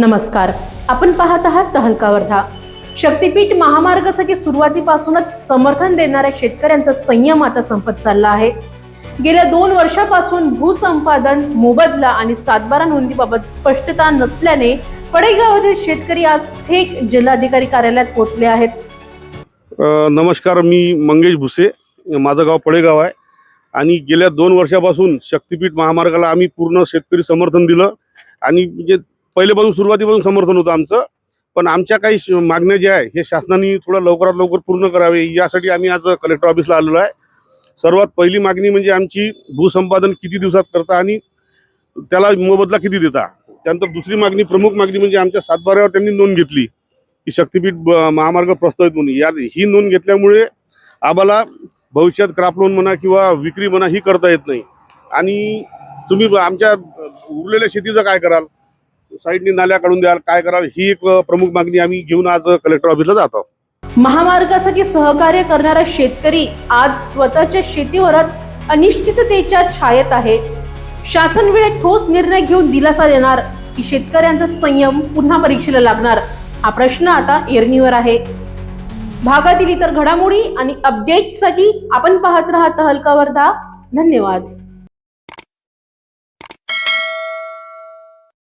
नमस्कार, आपण पाहत आहात तहलका वर्धा। शक्तीपीठ महामार्गासाठी सुरुवातीपासूनच समर्थन देणाऱ्या शेतकऱ्यांचा संयम आता संपत चालला आहे। गेल्या 2 वर्षापासून भूसंपादन, मोबदला आणि सातबारा नोंदीबाबत स्पष्टता नसल्याने पडेगावातील शेतकरी आज थेट जिल्हाधिकारी कार्यालयात पोहोचले आहेत। नमस्कार, मी मंगेश भुसे, माझं गाव पडेगाव आहे आणि गेल्या 2 वर्षापासून शक्तीपीठ महामार्गाला आम्ही पूर्ण शेतकरी समर्थन दिलं आणि म्हणजे पहिलेपासून सुरुवातीपासून समर्थन होतं आमचं। पण आमच्या काही मागण्या ज्या आहे हे शासनाने थोडं लवकरात लवकर पूर्ण करावे यासाठी आम्ही आज कलेक्टर ऑफिसला आलेलो आहे। सर्वात पहिली मागणी म्हणजे आमची भूसंपादन किती दिवसात करता आणि त्याला मोबदला किती देता। त्यानंतर दुसरी मागणी, प्रमुख मागणी म्हणजे आमच्या सातबाऱ्यावर त्यांनी नोंद घेतली की शक्तीपीठ महामार्ग प्रस्तावित म्हणून। ही नोंद घेतल्यामुळे आम्हाला भविष्यात क्रॉप लोन म्हणा किंवा विक्री म्हणा ही करता येत नाही। आणि तुम्ही आमच्या उरलेल्या शेतीचं काय कराल, साईडनी नाल्या काढून द्याल, काय कराल, ही एक प्रमुख मागणी आम्ही घेऊन आज कलेक्टर ऑफिसला जात आहोत। महामार्गासाठी सहकार्य करणारा शेतकरी आज स्वतःच्या शेतीवरच अनिश्चिततेच्या छायेत आहे। शासन वेळेत ठोस निर्णय घेऊन दिलासा देणार की शेतकऱ्यांचा संयम पुन्हा परीक्षेला लागणार, हा प्रश्न आता ऐरणीवर आहे। भागातील इतर घडामोडी आणि अपडेटसाठी आपण पाहत राहा तहलका वर्धा। धन्यवाद।